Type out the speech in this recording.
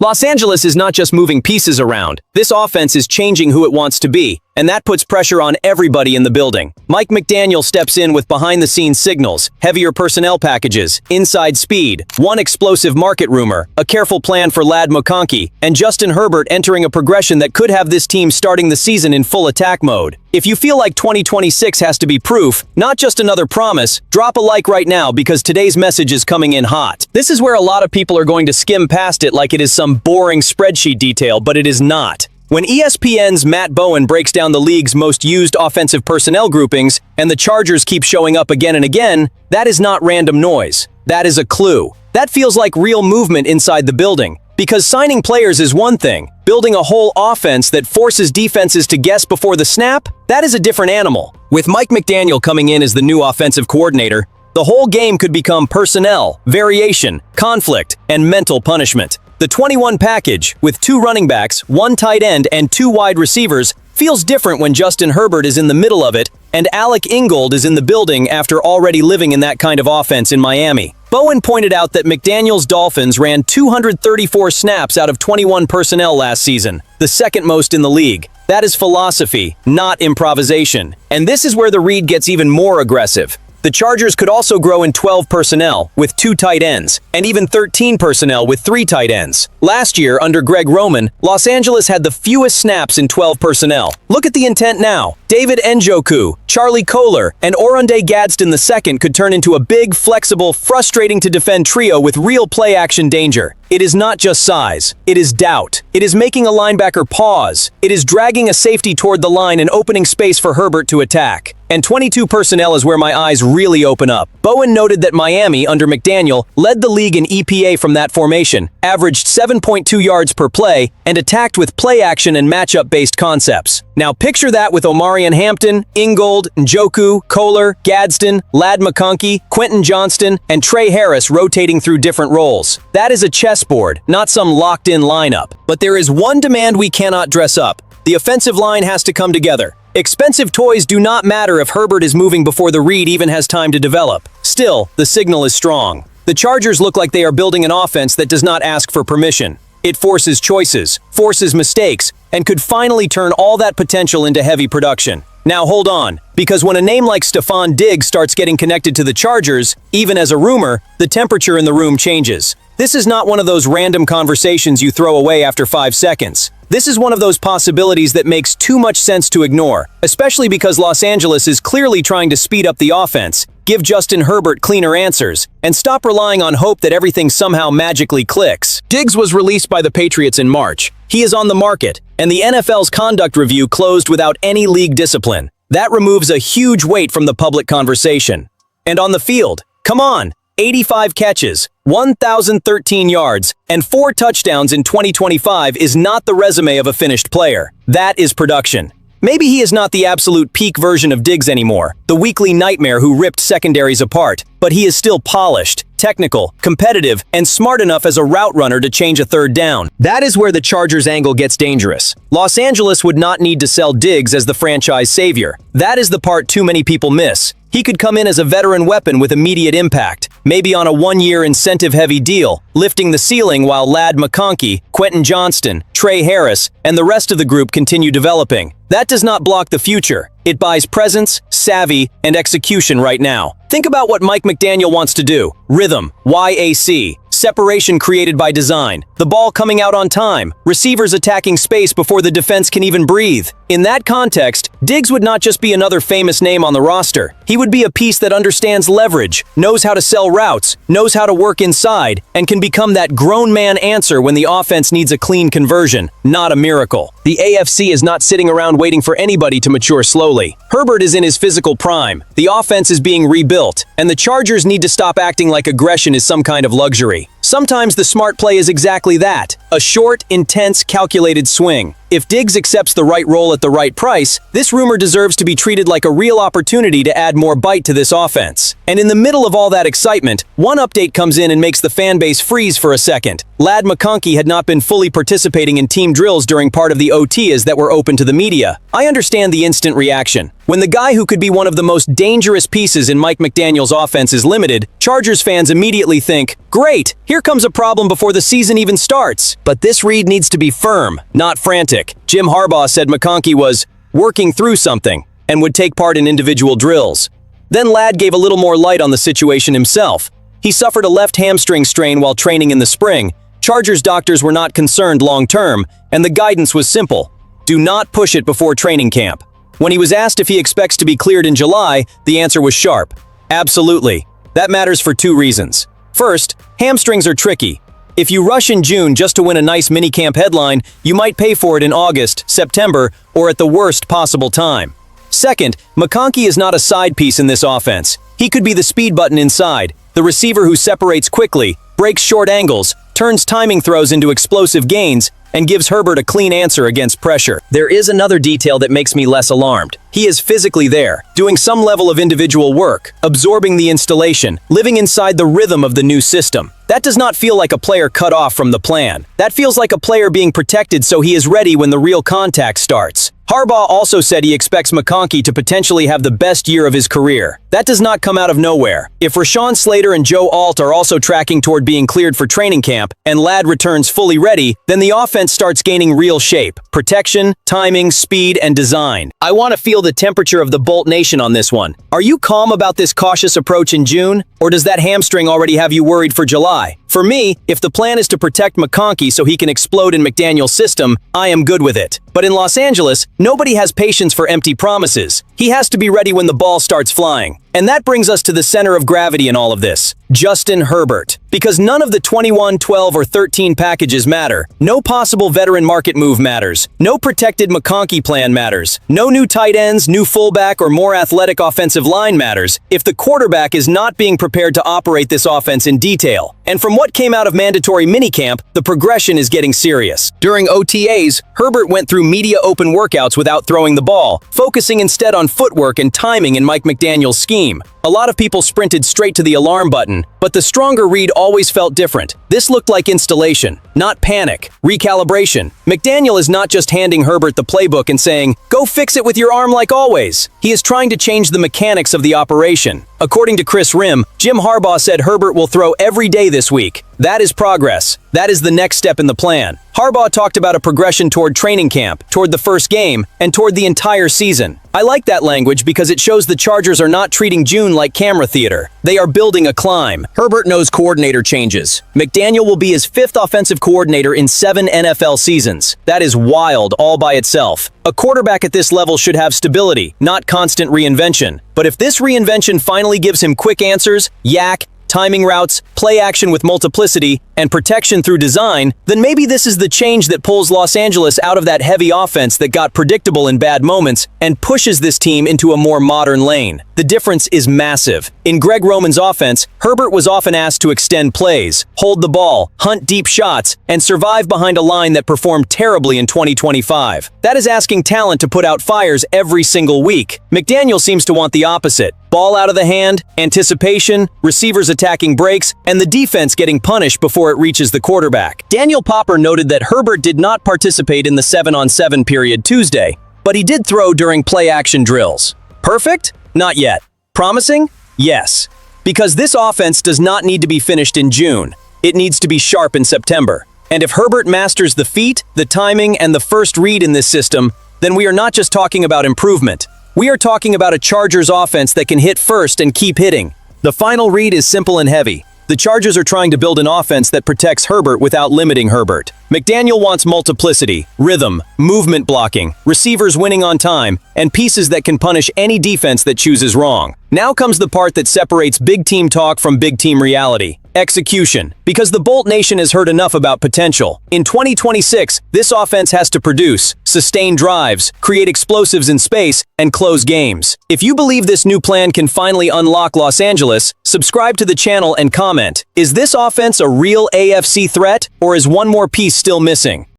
Los Angeles is not just moving pieces around. This offense is changing who it wants to be, and that puts pressure on everybody in the building. Mike McDaniel steps in with behind-the-scenes signals, heavier personnel packages, inside speed, one explosive market rumor, a careful plan for Ladd McConkey, and Justin Herbert entering a progression that could have this team starting the season in full attack mode. If you feel like 2026 has to be proof, not just another promise, drop a like right now because today's message is coming in hot. This is where a lot of people are going to skim past it like it is some boring spreadsheet detail, but it is not. When ESPN's Matt Bowen breaks down the league's most used offensive personnel groupings, and the Chargers keep showing up again and again, that is not random noise. That is a clue. That feels like real movement inside the building. Because signing players is one thing, building a whole offense that forces defenses to guess before the snap, that is a different animal. With Mike McDaniel coming in as the new offensive coordinator, the whole game could become personnel, variation, conflict, and mental punishment. The 21 package, with 2 running backs, 1 tight end, and 2 wide receivers, feels different when Justin Herbert is in the middle of it, and Alec Ingold is in the building after already living in that kind of offense in Miami. Bowen pointed out that McDaniel's Dolphins ran 234 snaps out of 21 personnel last season, the second most in the league. That is philosophy, not improvisation. And this is where the read gets even more aggressive. The Chargers could also grow in 12 personnel, with 2 tight ends, and even 13 personnel with 3 tight ends. Last year, under Greg Roman, Los Angeles had the fewest snaps in 12 personnel. Look at the intent now. David Njoku, Charlie Kolar, and Oronde Gadsden II could turn into a big, flexible, frustrating-to-defend trio with real play-action danger. It is not just size. It is doubt. It is making a linebacker pause. It is dragging a safety toward the line and opening space for Herbert to attack. And 22 personnel is where my eyes really open up. Bowen noted that Miami, under McDaniel, led the league in EPA from that formation, averaged 7.2 yards per play, and attacked with play-action and matchup-based concepts. Now picture that with Omarion Hampton, Ingold, Njoku, Kolar, Gadsden, Ladd McConkey, Quentin Johnston, and Trey Harris rotating through different roles. That is a chessboard, not some locked-in lineup. But there is one demand we cannot dress up. The offensive line has to come together. Expensive toys do not matter if Herbert is moving before the read even has time to develop. Still, the signal is strong. The Chargers look like they are building an offense that does not ask for permission. It forces choices, forces mistakes, and could finally turn all that potential into heavy production. Now hold on, because when a name like Stefon Diggs starts getting connected to the Chargers, even as a rumor, the temperature in the room changes. This is not one of those random conversations you throw away after 5 seconds. This is one of those possibilities that makes too much sense to ignore, especially because Los Angeles is clearly trying to speed up the offense, give Justin Herbert cleaner answers, and stop relying on hope that everything somehow magically clicks. Diggs was released by the Patriots in March. He is on the market, and the NFL's conduct review closed without any league discipline. That removes a huge weight from the public conversation. And on the field, come on, 85 catches, 1,013 yards, and 4 touchdowns in 2025 is not the resume of a finished player. That is production. Maybe he is not the absolute peak version of Diggs anymore, the weekly nightmare who ripped secondaries apart, but he is still polished, technical, competitive, and smart enough as a route runner to change a third down. That is where the Chargers angle gets dangerous. Los Angeles would not need to sell Diggs as the franchise savior. That is the part too many people miss. He could come in as a veteran weapon with immediate impact, maybe on a 1-year incentive-heavy deal, lifting the ceiling while Ladd McConkey, Quentin Johnston, Trey Harris, and the rest of the group continue developing. That does not block the future. It buys presence, savvy, and execution right now. Think about what Mike McDaniel wants to do. Rhythm, YAC. Separation created by design, the ball coming out on time, receivers attacking space before the defense can even breathe. In that context, Diggs would not just be another famous name on the roster. He would be a piece that understands leverage, knows how to sell routes, knows how to work inside, and can become that grown man answer when the offense needs a clean conversion, not a miracle. The AFC is not sitting around waiting for anybody to mature slowly. Herbert is in his physical prime, the offense is being rebuilt, and the Chargers need to stop acting like aggression is some kind of luxury. Sometimes the smart play is exactly that, a short, intense, calculated swing. If Diggs accepts the right role at the right price, this rumor deserves to be treated like a real opportunity to add more bite to this offense. And in the middle of all that excitement, one update comes in and makes the fan base freeze for a second. Ladd McConkey had not been fully participating in team drills during part of the OTAs that were open to the media. I understand the instant reaction. When the guy who could be one of the most dangerous pieces in Mike McDaniel's offense is limited, Chargers fans immediately think, great, here comes a problem before the season even starts. But this read needs to be firm, not frantic. Jim Harbaugh said McConkey was working through something and would take part in individual drills. Then Ladd gave a little more light on the situation himself. He suffered a left hamstring strain while training in the spring. Chargers doctors were not concerned long-term, and the guidance was simple. Do not push it before training camp. When he was asked if he expects to be cleared in July, the answer was sharp. Absolutely. That matters for two reasons. First, hamstrings are tricky. If you rush in June just to win a nice minicamp headline, you might pay for it in August, September, or at the worst possible time. Second, McConkey is not a side piece in this offense. He could be the speed button inside, the receiver who separates quickly, breaks short angles, turns timing throws into explosive gains, and gives Herbert a clean answer against pressure. There is another detail that makes me less alarmed. He is physically there, doing some level of individual work, absorbing the installation, living inside the rhythm of the new system. That does not feel like a player cut off from the plan. That feels like a player being protected so he is ready when the real contact starts. Harbaugh also said he expects McConkey to potentially have the best year of his career. That does not come out of nowhere. If Rashawn Slater and Joe Alt are also tracking toward being cleared for training camp, and Ladd returns fully ready, then the offense starts gaining real shape, protection, timing, speed, and design. I want to feel the temperature of the Bolt Nation on this one. Are you calm about this cautious approach in June? Or does that hamstring already have you worried for July? For me, if the plan is to protect McConkey so he can explode in McDaniel's system, I am good with it. But in Los Angeles, nobody has patience for empty promises. He has to be ready when the ball starts flying. And that brings us to the center of gravity in all of this, Justin Herbert. Because none of the 21, 12, or 13 packages matter. No possible veteran market move matters. No protected McConkey plan matters. No new tight ends, new fullback, or more athletic offensive line matters if the quarterback is not being prepared to operate this offense in detail. And from what came out of mandatory minicamp, the progression is getting serious. During OTAs, Herbert went through media open workouts without throwing the ball, focusing instead on footwork and timing in Mike McDaniel's scheme. A lot of people sprinted straight to the alarm button, but the stronger read always felt different. This looked like installation, not panic, recalibration. McDaniel is not just handing Herbert the playbook and saying, go fix it with your arm like always. He is trying to change the mechanics of the operation. According to Chris Rim, Jim Harbaugh said Herbert will throw every day this week. That is progress. That is the next step in the plan. Harbaugh talked about a progression toward training camp, toward the first game, and toward the entire season. I like that language because it shows the Chargers are not treating June like camera theater. They are building a climb. Herbert knows coordinator changes. McDaniel will be his 5th offensive coordinator in 7 NFL seasons. That is wild all by itself. A quarterback at this level should have stability, not constant reinvention. But if this reinvention finally gives him quick answers, yak, timing routes, play action with multiplicity, and protection through design, then maybe this is the change that pulls Los Angeles out of that heavy offense that got predictable in bad moments and pushes this team into a more modern lane. The difference is massive. In Greg Roman's offense, Herbert was often asked to extend plays, hold the ball, hunt deep shots, and survive behind a line that performed terribly in 2025. That is asking talent to put out fires every single week. McDaniel seems to want the opposite. Ball out of the hand, anticipation, receivers attacking breaks, and the defense getting punished before it reaches the quarterback. Daniel Popper noted that Herbert did not participate in the 7-on-7 period Tuesday, but he did throw during play-action drills. Perfect? Not yet. Promising? Yes. Because this offense does not need to be finished in June. It needs to be sharp in September. And if Herbert masters the feet, the timing, and the first read in this system, then we are not just talking about improvement. We are talking about a Chargers offense that can hit first and keep hitting. The final read is simple and heavy. The Chargers are trying to build an offense that protects Herbert without limiting Herbert. McDaniel wants multiplicity, rhythm, movement blocking, receivers winning on time, and pieces that can punish any defense that chooses wrong. Now comes the part that separates big team talk from big team reality. Execution. Because the Bolt Nation has heard enough about potential. In 2026, this offense has to produce, sustain drives, create explosives in space, and close games. If you believe this new plan can finally unlock Los Angeles, subscribe to the channel and comment. Is this offense a real AFC threat, or is one more piece still missing?